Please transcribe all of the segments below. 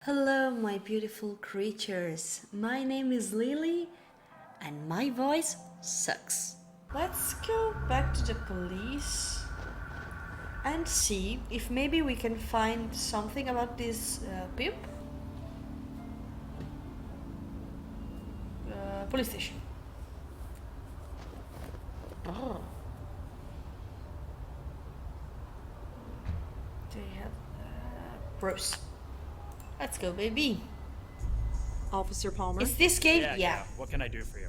Hello, my beautiful creatures. My name is Lily, and my voice sucks. Let's go back to the police and see if maybe we can find something about this pimp. Police station. Oh. They have Bruce. Let's go, baby. Officer Palmer? Is this game? Yeah. What can I do for you?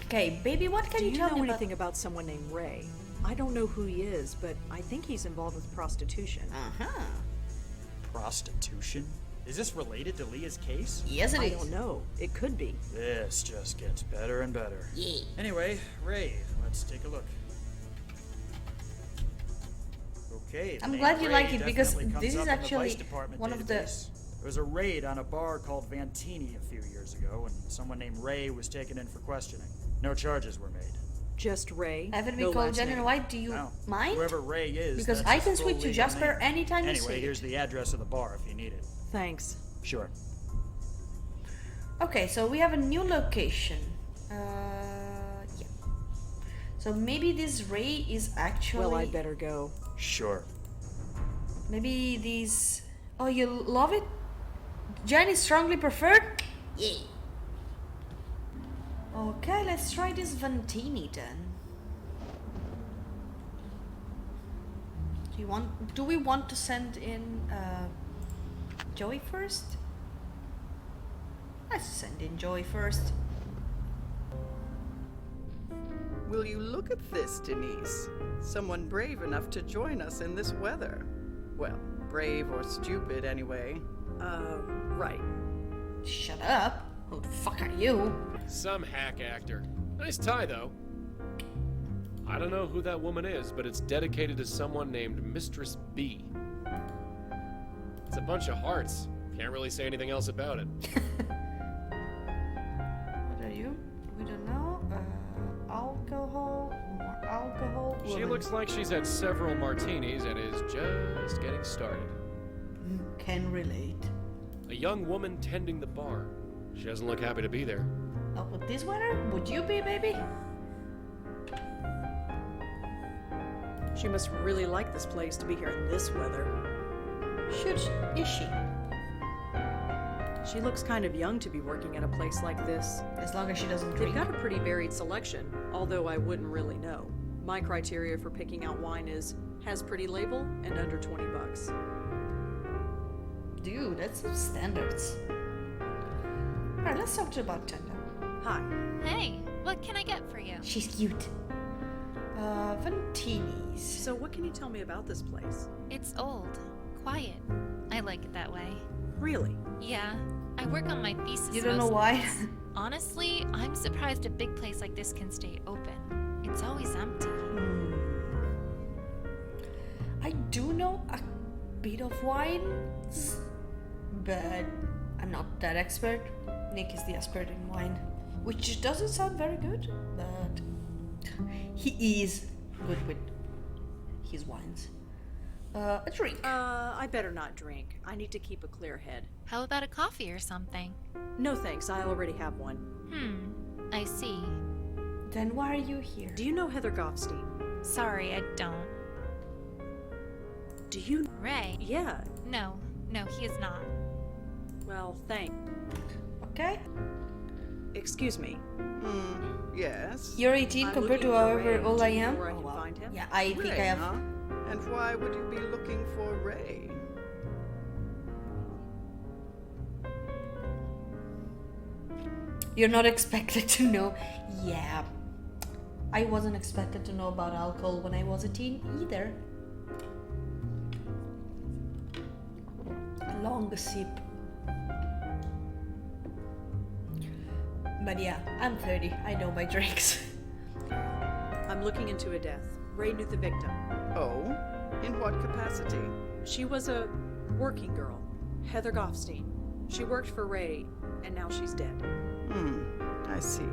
Okay, baby, what can Do you you tell know me anything about someone named Ray? I don't know who he is, but I think he's involved with prostitution. Uh-huh. Prostitution? Is this related to Leah's case? Yes, it I is. don't know. It could be. This just gets better and better. Yeah. Anyway, Ray, let's take a look. Okay. I'm the glad name you Ray like it because definitely comes this is up in the actually Vice Department one of the- database. There was a raid on a bar called Vantini a few years ago, and someone named Ray was taken in for questioning. No charges were made. Just Ray? Haven't we no called last Jen and name. White? Do you No. mind? Whoever Ray is, Because that's I his can full switch to legal Jasper name. anytime you Anyway, say here's it. the address of the bar if you need it. Thanks. Sure. Okay, so we have a new location. Yeah. So maybe this Ray is actually... Well, I'd better go. Sure. Maybe these... Oh, you love it? Jen is strongly preferred? Yeah. Okay, let's try this Vantini then. Do we want to send in Joey first? Let's send in Joey first. Will you look at this, Denise? Someone brave enough to join us in this weather. Well, brave or stupid anyway. Right. Shut up. Who the fuck are you? Some hack actor. Nice tie, though. I don't know who that woman is, but it's dedicated to someone named Mistress B. It's a bunch of hearts. Can't really say anything else about it. What are you? We don't know. Alcohol. More alcohol. She woman. looks like she's had several martinis and is just getting started. Can relate. A young woman tending the bar. She doesn't look happy to be there. Not with this weather? Would you be, baby? She must really like this place to be here in this weather. Should is she? She looks kind of young to be working at a place like this. As long as she doesn't They've drink. got a pretty varied selection, although I wouldn't really know. My criteria for picking out wine is has pretty label and under 20 bucks. Dude, that's some standards. Alright, let's talk to the bartender. Hi. Hey, what can I get for you? She's cute. Vantinis. So what can you tell me about this place? It's old, quiet. I like it that way. Really? Yeah, I work on my thesis. You don't know mostly. why? Honestly, I'm surprised a big place like this can stay open. It's always empty. I do know a bit of wines, but I'm not that expert. Nick is the expert in wine, which doesn't sound very good, but he is good with his wines. A drink. I better not drink. I need to keep a clear head. How about a coffee or something? No thanks, I already have one. I see. Then why are you here? Do you know Heather Goffstein? Sorry, I don't. Do you? Ray? Yeah. No, he is not. Well, thanks. Okay. Excuse me. Yes. You're 18 I'm compared to looking for however Ray. old Do I you know am. where I Oh, can wow. find him? Yeah, I think Ray, I have. huh? And why would you be looking for Ray? You're not expected to know. Yeah. I wasn't expected to know about alcohol when I was a teen either. A long sip. But yeah, I'm 30. I know my drinks. I'm looking into a death. Ray knew the victim. Oh? In what capacity? She was a working girl, Heather Goffstein. She worked for Ray, and now she's dead. I see.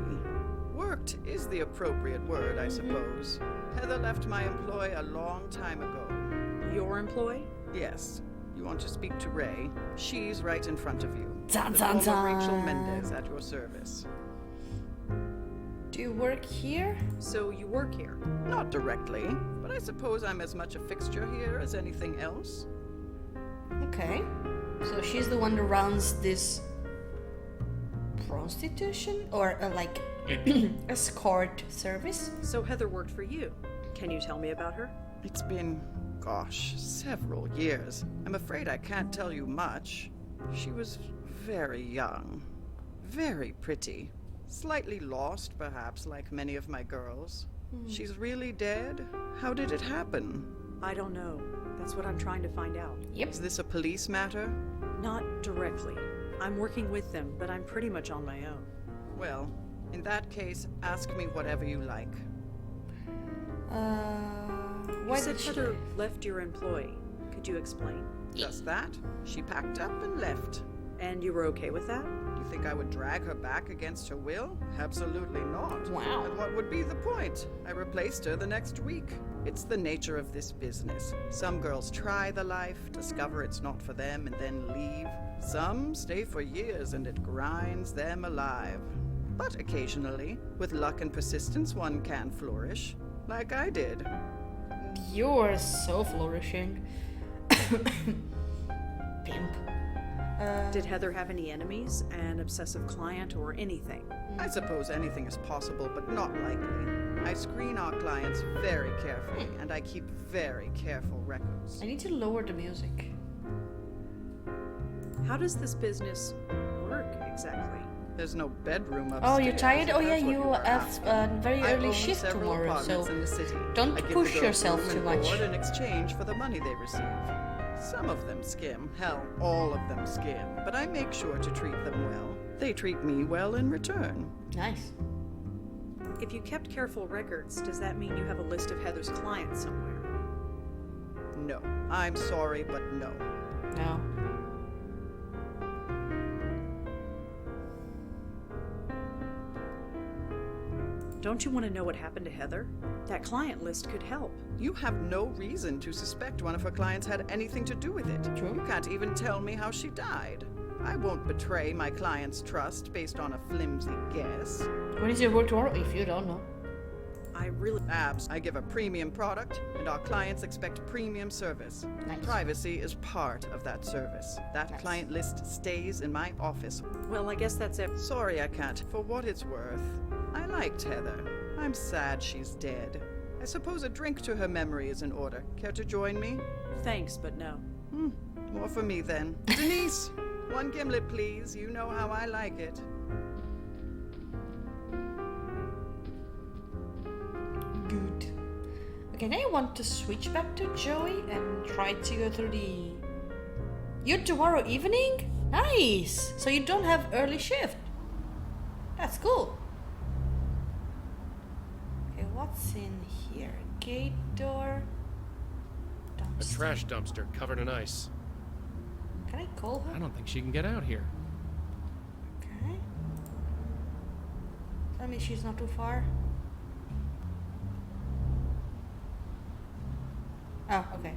Worked is the appropriate word, I suppose. Heather left my employ a long time ago. Your employee? Yes, you you want to speak to Ray, she's right in front of you. Dun, The dun, former dun. Rachel Mendez at your service. Do you work here? So you work here? Not directly, but I suppose I'm as much a fixture here as anything else. Okay. So she's the one that runs this prostitution or like escort service. So Heather worked for you. Can you tell me about her? It's been, gosh, several years. I'm afraid I can't tell you much. She was very young, very pretty. Slightly lost, perhaps, like many of my girls. She's really dead? How did it happen? I don't know. That's what I'm trying to find out. Yep. Is this a police matter? Not directly. I'm working with them, but I'm pretty much on my own. Well, in that case, ask me whatever you like. Why You said did she? Heather left your employ. Could you explain? Just that. She packed up and left. And you were okay with that? You think I would drag her back against her will? Absolutely not. Wow. And what would be the point? I replaced her the next week. It's the nature of this business. Some girls try the life, discover it's not for them, and then leave. Some stay for years and it grinds them alive. But occasionally, with luck and persistence, one can flourish. Like I did. You're so flourishing. Pimp. Did Heather have any enemies, an obsessive client, or anything? I suppose anything is possible, but not likely. I screen our clients very carefully, and I keep very careful records. I need to lower the music. How does this business work exactly? There's no bedroom upstairs. Oh, you're tired? if Oh yeah, that's what you were have asking. a very I early own shift several tomorrow, apartments so in the city. don't I give push the girls yourself room too and much. board in exchange for the money they receive. Some of them skim, hell, all of them skim, but I make sure to treat them well. They treat me well in return. Nice. If you kept careful records, does that mean you have a list of Heather's clients somewhere? No, I'm sorry, but no. No. Don't you want to know what happened to Heather? That client list could help. You have no reason to suspect one of her clients had anything to do with it. True. You can't even tell me how she died. I won't betray my client's trust based on a flimsy guess. When is your work tomorrow? If you don't know. I really... Abs, I give a premium product, and our clients expect premium service. Nice. Privacy is part of that service. That Nice. client list stays in my office. Well, I guess that's it. Sorry I can't. For what it's worth, I liked Heather. I'm sad she's dead. I suppose a drink to her memory is in order. Care to join me? Thanks, but no. More for me then. Denise, one gimlet, please. You know how I like it. Good. Okay, now I want to switch back to Joey and try to go through the... You're tomorrow evening? Nice! So you don't have early shift. That's cool. Okay, what's in here? Gate door. A Dumpster. trash dumpster covered in ice. Can I call I her? don't think she can get out here. Okay. Tell me she's not too far. Oh, okay.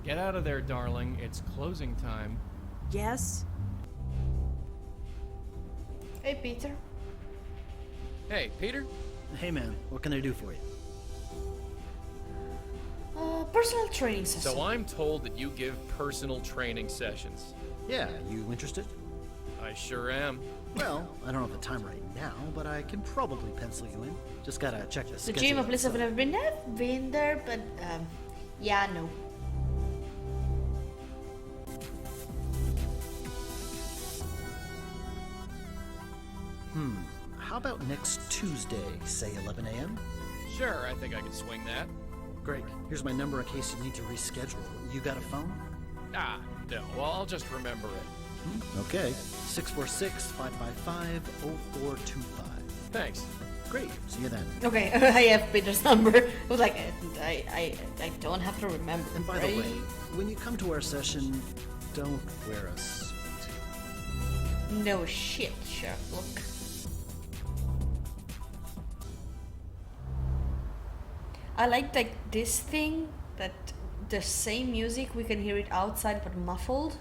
Get out of there, darling. It's closing time. Yes? Hey, Peter. Hey, Peter? Hey man, what can I do for you? Personal training session. So I'm told that you give personal training sessions. Yeah, you interested? I sure am. Well, I don't have the time right now, but I can probably pencil you in. Just gotta check the The schedule. gym, a out, place I've so- never been there. Been there, but yeah, no. How about next Tuesday, say 11 a.m.? Sure, I think I can swing that. Great. Here's my number in case you need to reschedule. You got a phone? Ah, no, well, I'll just remember it. Okay. 646-555-0425. Thanks. Great. See you then. Okay, I have Peter's number. I was like, I don't have to remember. And by right? the way, when you come to our session, don't wear a suit. No shit, Sherlock. I like this thing that the same music, we can hear it outside but muffled.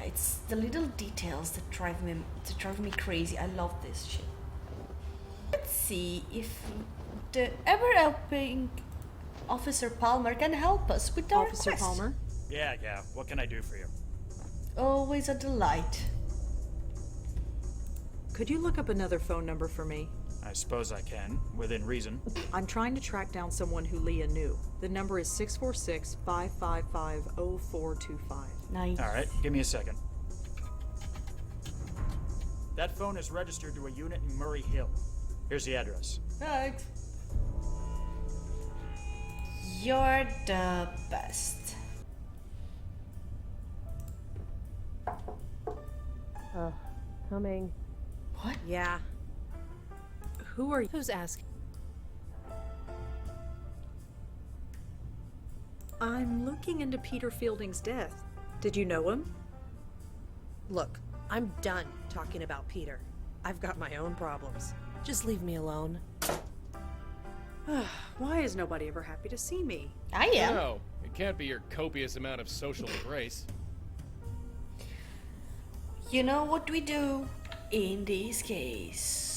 It's the little details that drive me crazy. I love this shit. Let's see if the ever-helping Officer Palmer can help us with our Officer quest. Palmer? Yeah, what can I do for you? Always a delight. Could you look up another phone number for me? I suppose I can, within reason. I'm trying to track down someone who Leah knew. The number is 646-555-0425. Nice. Alright, give me a second. That phone is registered to a unit in Murray Hill. Here's the address. Thanks. You're the best. Coming. What? Yeah. Who are you? Who's asking? I'm looking into Peter Fielding's death. Did you know him? Look, I'm done talking about Peter. I've got my own problems. Just leave me alone. Why is nobody ever happy to see me? I am. No, it can't be your copious amount of social grace. You know what we do in this case.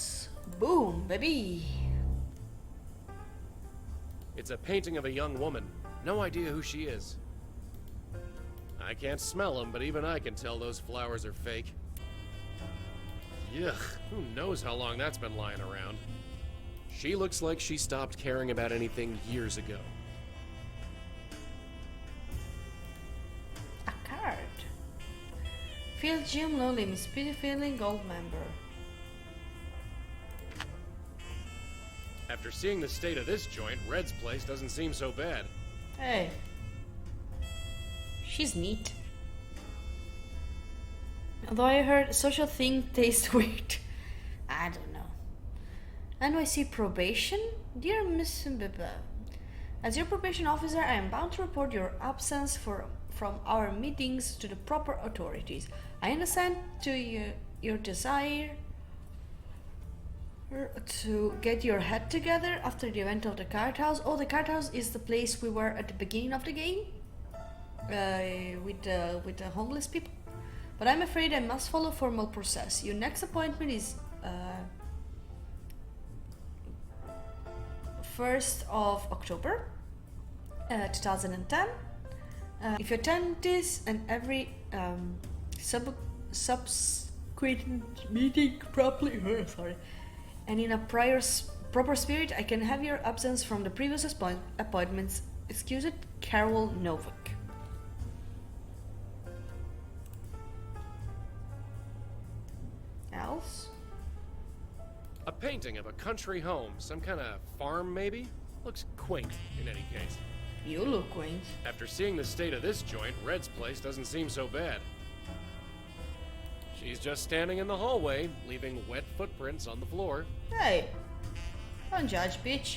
Boom, baby. It's a painting of a young woman. No idea who she is. I can't smell them, but even I can tell those flowers are fake. Yuck, who knows how long that's been lying around. She looks like she stopped caring about anything years ago. A card. Feel Jim Lonely, Miss Peter Fielding, gold member. After seeing the state of this joint, Red's place doesn't seem so bad. Hey. She's neat. Although I heard social thing tastes weird. I don't know. NYC probation? Dear Miss Biba, as your probation officer, I am bound to report your absence from our meetings to the proper authorities. I understand your desire to get your head together after the event of the card house. Oh, the card house is the place we were at the beginning of the game with the homeless people. But I'm afraid I must follow formal process. Your next appointment is 1st of October 2010. If you attend this and every subsequent meeting properly, and in a proper spirit, I can have your absence from the previous appointments excused. Carol Novak. Else? A painting of a country home, some kind of farm maybe? Looks quaint in any case. You look quaint. After seeing the state of this joint, Red's place doesn't seem so bad. She's just standing in the hallway, leaving wet footprints on the floor. Hey, don't judge, bitch.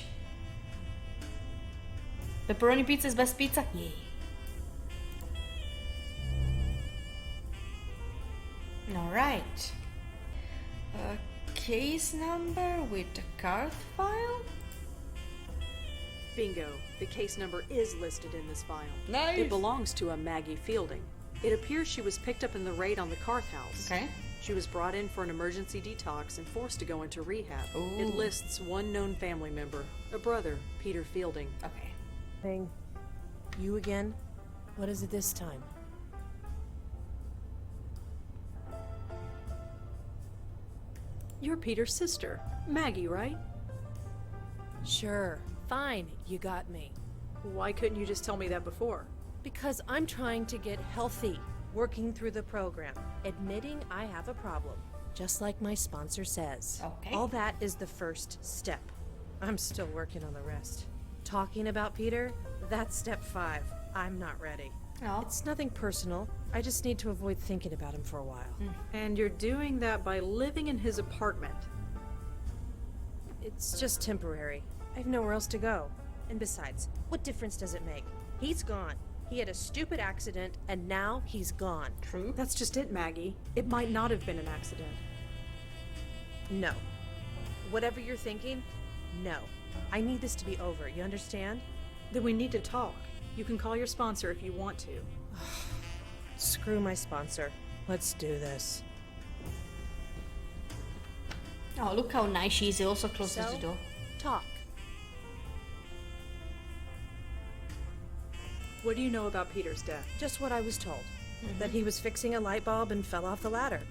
Pepperoni pizza is best pizza? Yay. Alright. A case number with the card file? Bingo. The case number is listed in this file. Nice. It belongs to a Maggie Fielding. It appears she was picked up in the raid on the Carth house. Okay. She was brought in for an emergency detox and forced to go into rehab. Ooh. It lists one known family member, a brother, Peter Fielding. Okay. Thing. You again? What is it this time? You're Peter's sister, Maggie, right? Sure. Fine. You got me. Why couldn't you just tell me that before? Because I'm trying to get healthy, working through the program, admitting I have a problem, just like my sponsor says. Okay. All that is the first step. I'm still working on the rest. Talking about Peter, that's step 5. I'm not ready. Oh. It's nothing personal. I just need to avoid thinking about him for a while. And you're doing that by living in his apartment. It's just temporary. I have nowhere else to go. And besides, what difference does it make? He's gone. He had a stupid accident, and now he's gone. True. That's just it, Maggie. It might not have been an accident. No. Whatever you're thinking, no. I need this to be over, you understand? Then we need to talk. You can call your sponsor if you want to. Screw my sponsor. Let's do this. Oh, look how nice she is. He also closes So? the door. Talk. What do you know about Peter's death? Just what I was told. That he was fixing a light bulb and fell off the ladder.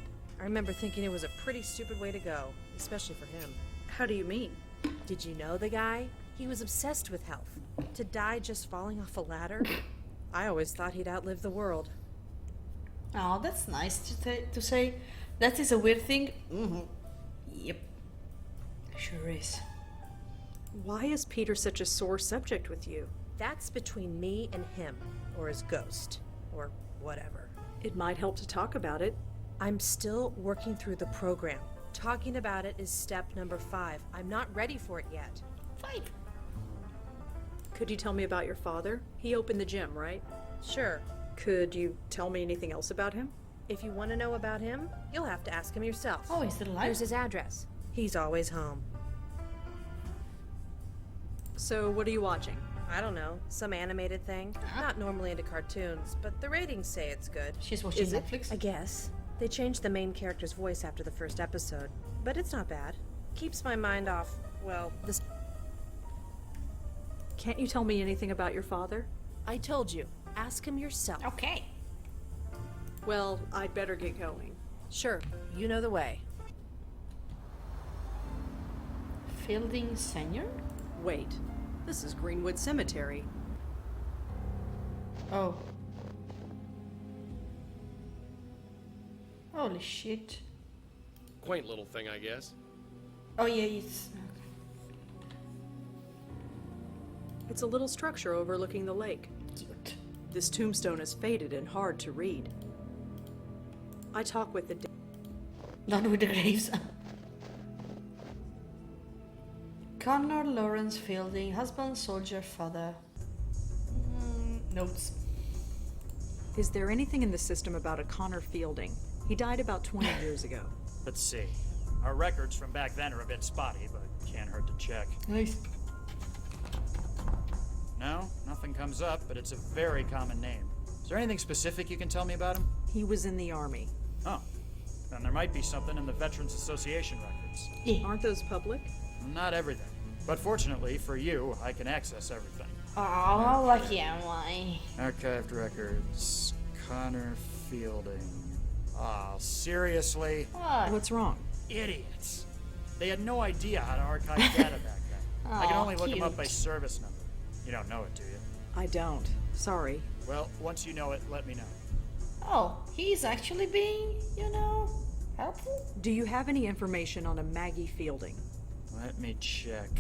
I remember thinking it was a pretty stupid way to go, especially for him. How do you mean? Did you know the guy? He was obsessed with health. To die just falling off a ladder? I always thought he'd outlive the world. Oh, that's nice to say. That is a weird thing. Yep. Sure is. Why is Peter such a sore subject with you? That's between me and him, or his ghost, or whatever. It might help to talk about it. I'm still working through the program. Talking about it is step number 5. I'm not ready for it yet. 5. Could you tell me about your father? He opened the gym, right? Sure. Could you tell me anything else about him? If you want to know about him, you'll have to ask him yourself. Oh, is it alive? Here's his address. He's always home. So, what are you watching? I don't know, some animated thing. Not normally into cartoons, but the ratings say it's good. She's watching Is it? Netflix. I guess. They changed the main character's voice after the first episode, but it's not bad. Keeps my mind off, well, this. Can't you tell me anything about your father? I told you. Ask him yourself. Okay. Well, I'd better get going. Sure, you know the way. Fielding Senior? Wait, this is Greenwood Cemetery. Oh. Holy shit. Quaint little thing, I guess. Oh yeah, it's... It's a little structure overlooking the lake. Cute. This tombstone is faded and hard to read. I talk with the dead. Not with the graves. Connor Lawrence Fielding, husband, soldier, father. Notes. Is there anything in the system about a Connor Fielding? He died about 20 years ago. Let's see. Our records from back then are a bit spotty, but can't hurt to check. Nice. No, nothing comes up, but it's a very common name. Is there anything specific you can tell me about him? He was in the Army. Oh, then there might be something in the Veterans Association records. Yeah. Aren't those public? Not everything. But fortunately for you, I can access everything. Oh, lucky am I. Archived records. Connor Fielding. Ah, seriously? What? What's wrong? Idiots. They had no idea how to archive data back then. I can Aw, only look them up by cute. service number. You don't know it, do you? I don't. Sorry. Well, once you know it, let me know. Oh, he's actually being, helpful? Do you have any information on a Maggie Fielding? Let me check.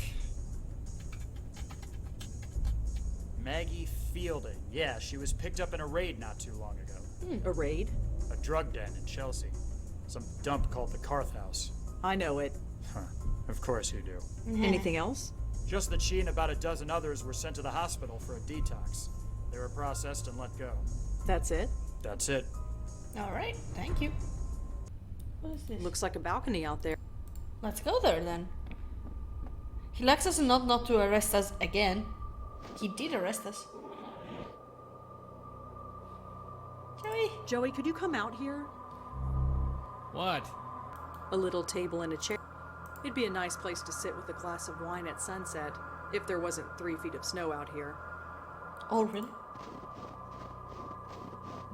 Maggie Fielding. Yeah, she was picked up in a raid not too long ago. A raid? A drug den in Chelsea. Some dump called the Carth House. I know it. Huh. Of course you do. Anything else? Just that she and about a dozen others were sent to the hospital for a detox. They were processed and let go. That's it? That's it. Alright, thank you. What is this? Looks like a balcony out there. Let's go there then. He likes us not to arrest us again. He did arrest us. Joey? Joey, could you come out here? What? A little table and a chair. It'd be a nice place to sit with a glass of wine at sunset, if there wasn't 3 feet of snow out here. Oh, really?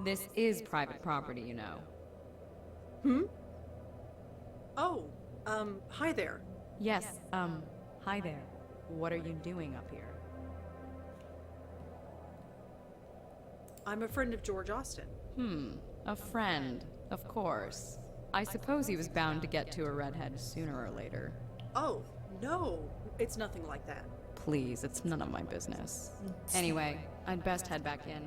This is private property, you know. Oh, hi there. Yes, hi there. What are you doing up here? I'm a friend of George Austin. A friend, of course. I suppose he was bound to get to a redhead sooner or later. Oh, no, it's nothing like that. Please, it's none of my business. Anyway, I'd best head back in.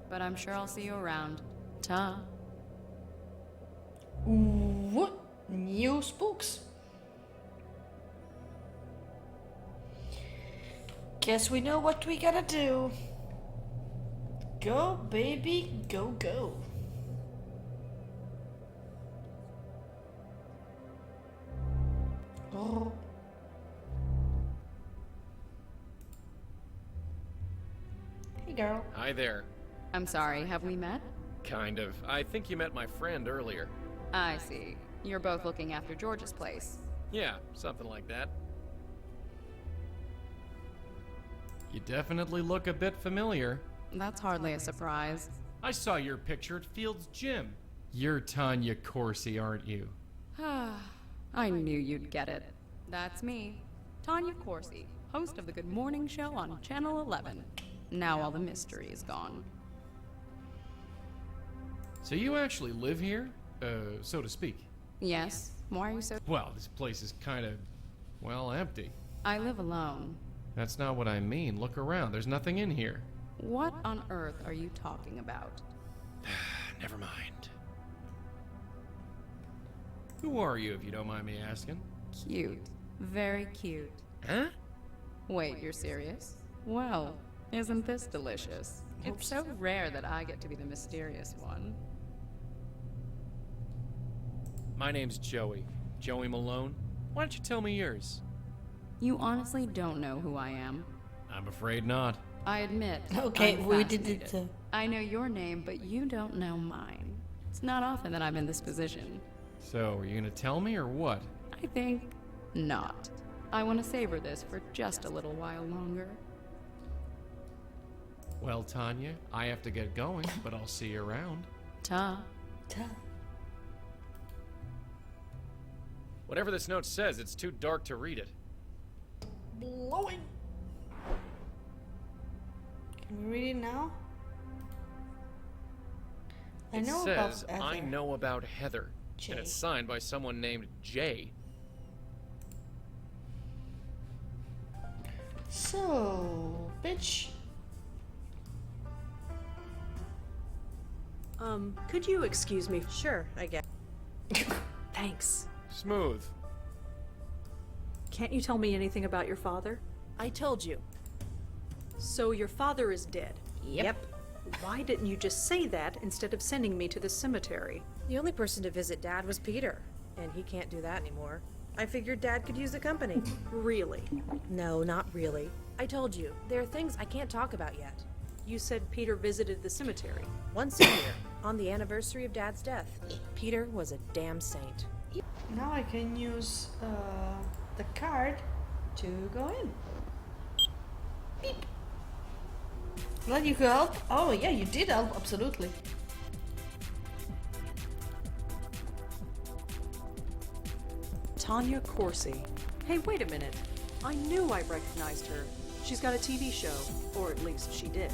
But I'm sure I'll see you around. Ta. What? New spooks? Guess we know what we gotta do. Go, baby, go, go. Oh. Hey, girl. Hi there. I'm sorry, have we met? Kind of. I think you met my friend earlier. I see. You're both looking after George's place. Yeah, something like that. You definitely look a bit familiar. That's hardly a surprise. I saw your picture at Field's gym. You're Tanya Corsi, aren't you? I knew you'd get it. That's me, Tanya Corsi, host of the Good Morning Show on Channel 11. Now all the mystery is gone. So you actually live here? So to speak. Yes? Why are you so... Well, this place is kind of, well, empty. I live alone. That's not what I mean. Look around. There's nothing in here. What on earth are you talking about? Never mind. Who are you, if you don't mind me asking? Cute. Very cute. Huh? Wait, you're serious? Well, isn't this delicious? It's so rare that I get to be the mysterious one. My name's Joey. Joey Malone. Why don't you tell me yours? You honestly don't know who I am. I'm afraid not. I admit. Okay, I'm we did fascinated. it. I know your name, but you don't know mine. It's not often that I'm in this position. So, are you gonna tell me or what? I think not. I want to savor this for just a little while longer. Well, Tanya, I have to get going, but I'll see you around. Ta. Whatever this note says, it's too dark to read it. Blowing. Can we read it now? I It know says, about I Heather. know about Heather. Jay. And it's signed by someone named Jay. So, bitch. Could you excuse me? Sure, I guess. Thanks. Smooth. Can't you tell me anything about your father? I told you. So your father is dead. Yep. Why didn't you just say that instead of sending me to the cemetery? The only person to visit Dad was Peter, and he can't do that anymore. I figured Dad could use the company. Really? No, not really. I told you, there are things I can't talk about yet. You said Peter visited the cemetery. Once a year, on the anniversary of Dad's death. Peter was a damn saint. Now I can use the card to go in. Beep. Glad you could help. Oh yeah, you did help, absolutely. Tanya Corsi. Hey, wait a minute. I knew I recognized her. She's got a TV show, or at least she did.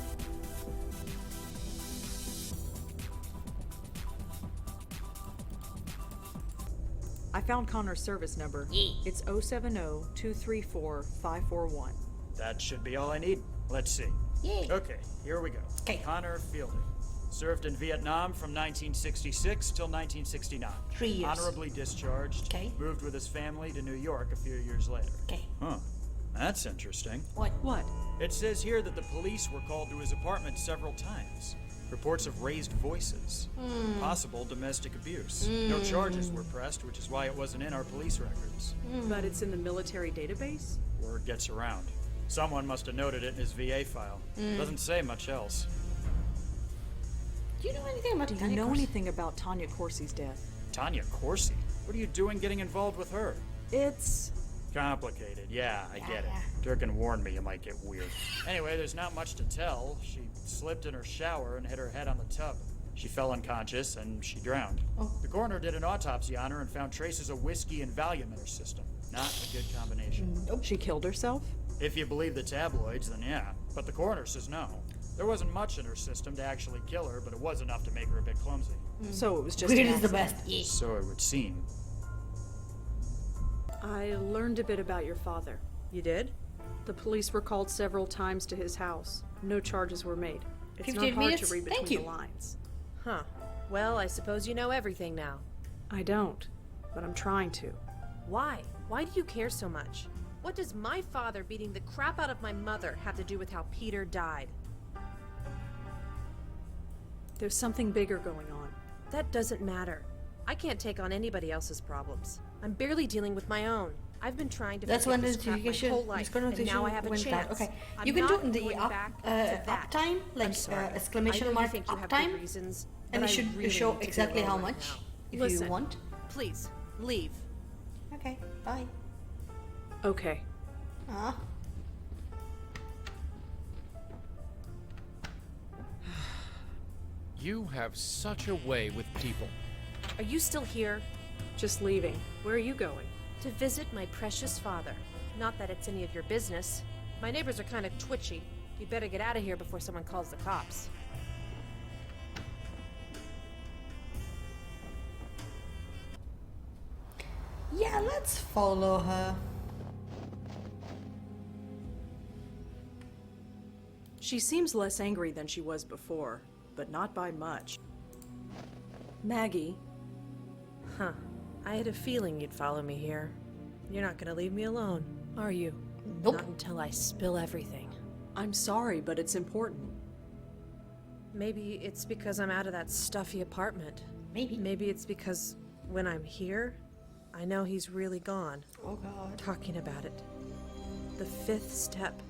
I found Connor's service number. It's 070-234-541. That should be all I need. Let's see. Yay. Okay, here we go. 'Kay. Connor Fielding. Served in Vietnam from 1966 till 1969. 3 years. Honorably discharged. 'Kay. Moved with his family to New York a few years later. Okay. Huh. That's interesting. What? What? It says here that the police were called to his apartment several times. Reports of raised voices. Possible domestic abuse. No charges were pressed, which is why it wasn't in our police records. But it's in the military database? Word gets around. Someone must have noted it in his VA file. Doesn't say much else. Do you know anything about Do you Tanya know Corsi? anything about Tanya Corsi's death? Tanya Corsi? What are you doing getting involved with her? It's... Complicated, yeah, I get it. Durkin warned me you might get weird. Anyway, there's not much to tell. She slipped in her shower and hit her head on the tub. She fell unconscious and she drowned. Oh. The coroner did an autopsy on her and found traces of whiskey and Valium in her system. Not a good combination. She killed herself? If you believe the tabloids, then yeah. But the coroner says no. There wasn't much in her system to actually kill her, but it was enough to make her a bit clumsy. So it was just Weird an is the accident. best. Yeah. So it would seem. I learned a bit about your father. You did? The police were called several times to his house. No charges were made. It's 58 not hard minutes? to read Thank between you. the lines. Huh. Well, I suppose you know everything now. I don't, but I'm trying to. Why? Why do you care so much? What does my father beating the crap out of my mother have to do with how Peter died? There's something bigger going on. That doesn't matter. I can't take on anybody else's problems. I'm barely dealing with my own. I've been trying to That's forget when this crap my notification, whole life, and now I have a went down. chance. Okay, I'm you can do not it in the going back to that. uptime, like I'm sorry. exclamation I know mark you think you have good uptime, reasons, and but it I should really show need to be exactly how alone right much now. if Listen, you want. please leave. Okay, bye. Okay. Ah. You have such a way with people. Are you still here? Just leaving. Where are you going? To visit my precious father. Not that it's any of your business. My neighbors are kind of twitchy. You'd better get out of here before someone calls the cops. Yeah, let's follow her. She seems less angry than she was before, but not by much. Maggie. Huh. I had a feeling you'd follow me here. You're not gonna leave me alone, are you? Nope. Not until I spill everything. I'm sorry, but it's important. Maybe it's because I'm out of that stuffy apartment. Maybe. Maybe it's because when I'm here, I know he's really gone. Oh god. Talking about it. The fifth step.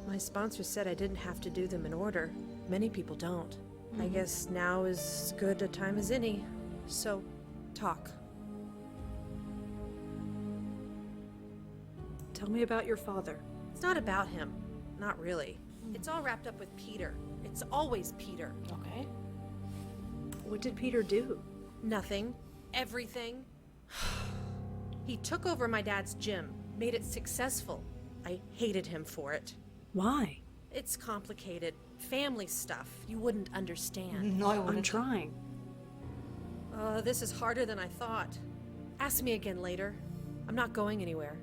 My sponsor said I didn't have to do them in order. Many people don't. I guess now is as good a time as any. So, talk. Tell me about your father. It's not about him. Not really. It's all wrapped up with Peter. It's always Peter. Okay. What did Peter do? Nothing. Everything. He took over my dad's gym, made it successful. I hated him for it. Why? It's complicated. Family stuff. You wouldn't understand. No, I wouldn't. I'm trying. This is harder than I thought. Ask me again later. I'm not going anywhere.